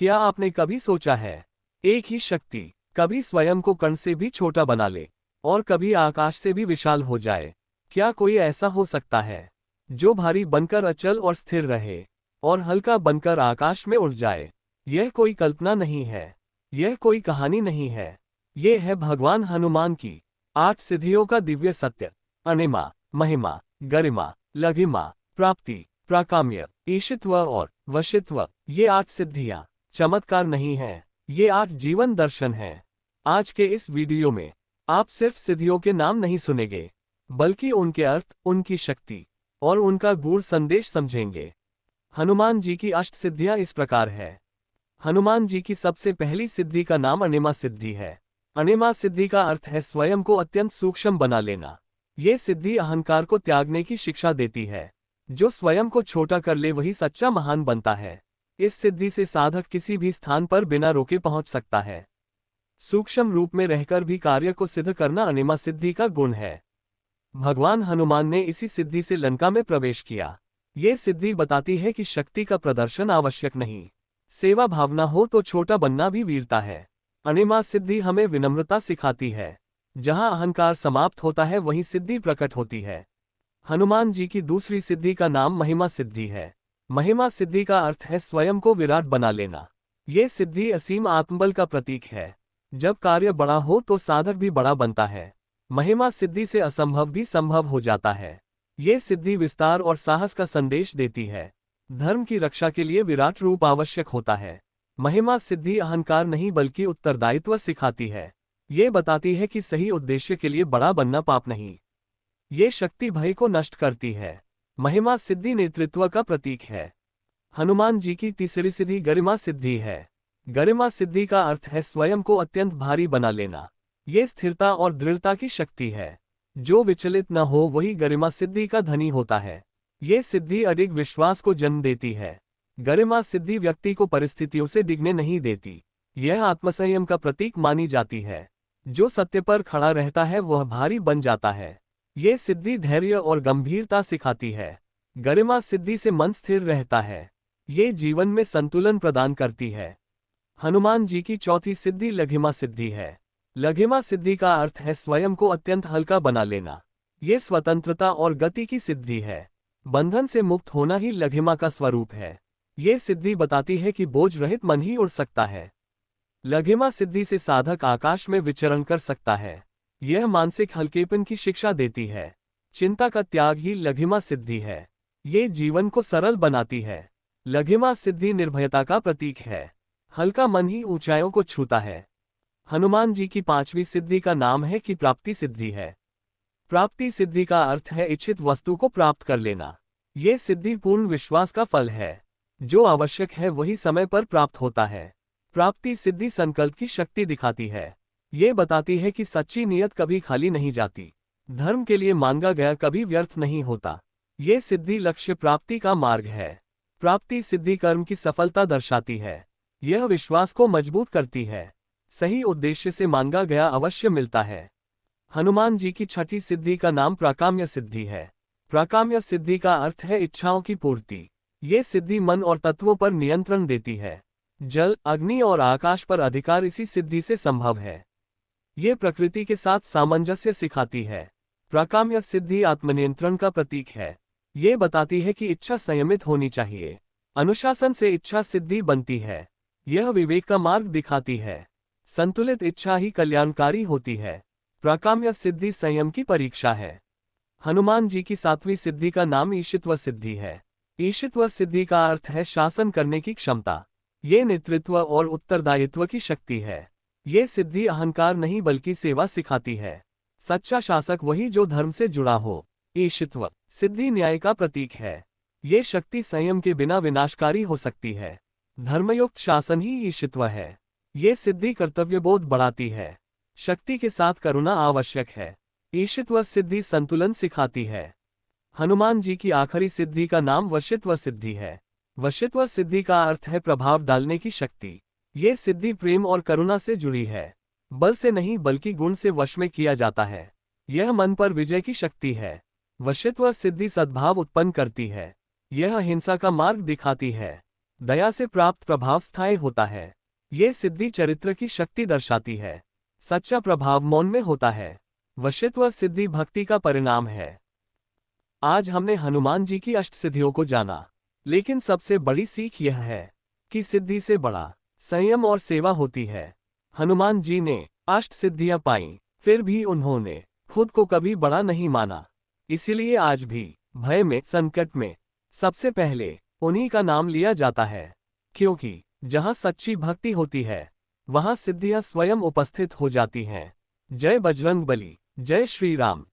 क्या आपने कभी सोचा है, एक ही शक्ति कभी स्वयं को कण से भी छोटा बना ले और कभी आकाश से भी विशाल हो जाए? क्या कोई ऐसा हो सकता है जो भारी बनकर अचल और स्थिर रहे और हल्का बनकर आकाश में उड़ जाए? यह कोई कल्पना नहीं है, यह कोई कहानी नहीं है, यह है भगवान हनुमान की 8 सिद्धियों का दिव्य सत्य। अणिमा, महिमा, गरिमा, लघिमा, प्राप्ति, प्राकाम्य, ईशित्व और वशित्व, ये 8 सिद्धियां चमत्कार नहीं हैं, ये 8 जीवन दर्शन हैं। आज के इस वीडियो में आप सिर्फ सिद्धियों के नाम नहीं सुनेंगे, बल्कि उनके अर्थ, उनकी शक्ति और उनका गूढ़ संदेश समझेंगे। हनुमान जी की 8 सिद्धियां इस प्रकार है। हनुमान जी की सबसे पहली सिद्धि का नाम अणिमा सिद्धि है। अणिमा सिद्धि का अर्थ है स्वयं को अत्यंत सूक्ष्म बना लेना। ये सिद्धि अहंकार को त्यागने की शिक्षा देती है। जो स्वयं को छोटा कर ले वही सच्चा महान बनता है। इस सिद्धि से साधक किसी भी स्थान पर बिना रोके पहुंच सकता है। सूक्ष्म रूप में रहकर भी कार्य को सिद्ध करना अणिमा सिद्धि का गुण है। भगवान हनुमान ने इसी सिद्धि से लंका में प्रवेश किया। ये सिद्धि बताती है कि शक्ति का प्रदर्शन आवश्यक नहीं, सेवा भावना हो तो छोटा बनना भी वीरता है। अणिमा सिद्धि हमें विनम्रता सिखाती है। जहां अहंकार समाप्त होता है वहीं सिद्धि प्रकट होती है। हनुमान जी की दूसरी सिद्धि का नाम महिमा सिद्धि है। महिमा सिद्धि का अर्थ है स्वयं को विराट बना लेना। ये सिद्धि असीम आत्मबल का प्रतीक है। जब कार्य बड़ा हो तो साधक भी बड़ा बनता है। महिमा सिद्धि से असंभव भी संभव हो जाता है। ये सिद्धि विस्तार और साहस का संदेश देती है। धर्म की रक्षा के लिए विराट रूप आवश्यक होता है। महिमा सिद्धि अहंकार नहीं बल्कि उत्तरदायित्व सिखाती है। ये बताती है कि सही उद्देश्य के लिए बड़ा बनना पाप नहीं। ये शक्ति भय को नष्ट करती है। महिमा सिद्धि नेतृत्व का प्रतीक है। हनुमान जी की तीसरी सिद्धि गरिमा सिद्धि है। गरिमा सिद्धि का अर्थ है स्वयं को अत्यंत भारी बना लेना। ये स्थिरता और दृढ़ता की शक्ति है। जो विचलित न हो वही गरिमा सिद्धि का धनी होता है। ये सिद्धि अधिक विश्वास को जन्म देती है। गरिमा सिद्धि व्यक्ति को परिस्थितियों से डिगने नहीं देती। यह आत्मसंयम का प्रतीक मानी जाती है। जो सत्य पर खड़ा रहता है वह भारी बन जाता है। ये सिद्धि धैर्य और गंभीरता सिखाती है। गरिमा सिद्धि से मन स्थिर रहता है। ये जीवन में संतुलन प्रदान करती है। हनुमान जी की चौथी सिद्धि लघिमा सिद्धि है। लघिमा सिद्धि का अर्थ है स्वयं को अत्यंत हल्का बना लेना। ये स्वतंत्रता और गति की सिद्धि है। बंधन से मुक्त होना ही लघिमा का स्वरूप है। ये सिद्धि बताती है कि बोझ रहित मन ही उड़ सकता है। लघिमा सिद्धि से साधक आकाश में विचरण कर सकता है। यह मानसिक हल्केपन की शिक्षा देती है। चिंता का त्याग ही लघिमा सिद्धि है। ये जीवन को सरल बनाती है। लघिमा सिद्धि निर्भयता का प्रतीक है। हल्का मन ही ऊंचाइयों को छूता है। हनुमान जी की पांचवी सिद्धि का नाम है कि प्राप्ति सिद्धि है। प्राप्ति सिद्धि का अर्थ है इच्छित वस्तु को प्राप्त कर लेना। ये सिद्धि पूर्ण विश्वास का फल है। जो आवश्यक है वही समय पर प्राप्त होता है। प्राप्ति सिद्धि संकल्प की शक्ति दिखाती है। ये बताती है कि सच्ची नियत कभी खाली नहीं जाती। धर्म के लिए मांगा गया कभी व्यर्थ नहीं होता। ये सिद्धि लक्ष्य प्राप्ति का मार्ग है। प्राप्ति सिद्धि कर्म की सफलता दर्शाती है। यह विश्वास को मजबूत करती है। सही उद्देश्य से मांगा गया अवश्य मिलता है। हनुमान जी की छठी सिद्धि का नाम प्राकाम्य सिद्धि है। प्राकाम्य सिद्धि का अर्थ है इच्छाओं की पूर्ति। ये सिद्धि मन और तत्वों पर नियंत्रण देती है। जल, अग्नि और आकाश पर अधिकार इसी सिद्धि से संभव है। ये प्रकृति के साथ सामंजस्य सिखाती है। प्राकाम्य सिद्धि आत्मनियंत्रण का प्रतीक है। ये बताती है कि इच्छा संयमित होनी चाहिए। अनुशासन से इच्छा सिद्धि बनती है। यह विवेक का मार्ग दिखाती है। संतुलित इच्छा ही कल्याणकारी होती है। प्राकाम्य सिद्धि संयम की परीक्षा है। हनुमान जी की सातवीं सिद्धि का नाम ईशित्व सिद्धि है। ईशित्व सिद्धि का अर्थ है शासन करने की क्षमता। ये नेतृत्व और उत्तरदायित्व की शक्ति है। ये सिद्धि अहंकार नहीं बल्कि सेवा सिखाती है। सच्चा शासक वही जो धर्म से जुड़ा हो। ईशित्व सिद्धि न्याय का प्रतीक है। ये शक्ति संयम के बिना विनाशकारी हो सकती है। धर्मयुक्त शासन ही ईशित्व है। ये सिद्धि कर्तव्यबोध बढ़ाती है। शक्ति के साथ करुणा आवश्यक है। ईशित्व सिद्धि संतुलन सिखाती है। हनुमान जी की आखिरी सिद्धि का नाम वशित्व सिद्धि है। वशित्व सिद्धि का अर्थ है प्रभाव डालने की शक्ति। ये सिद्धि प्रेम और करुणा से जुड़ी है। बल से नहीं बल्कि गुण से वश में किया जाता है। यह मन पर विजय की शक्ति है। वशित्व सिद्धि सद्भाव उत्पन्न करती है। यह हिंसा का मार्ग दिखाती है। दया से प्राप्त प्रभाव स्थायी होता है। ये सिद्धि चरित्र की शक्ति दर्शाती है। सच्चा प्रभाव मौन में होता है। वशित्व सिद्धि भक्ति का परिणाम है। आज हमने हनुमान जी की अष्टसिद्धियों को जाना, लेकिन सबसे बड़ी सीख यह है कि सिद्धि से बड़ा संयम और सेवा होती है। हनुमान जी ने अष्ट सिद्धियां पाईं, फिर भी उन्होंने खुद को कभी बड़ा नहीं माना। इसीलिए आज भी भय में, संकट में सबसे पहले उन्हीं का नाम लिया जाता है, क्योंकि जहां सच्ची भक्ति होती है वहां सिद्धियां स्वयं उपस्थित हो जाती हैं। जय बजरंग बली, जय श्री राम।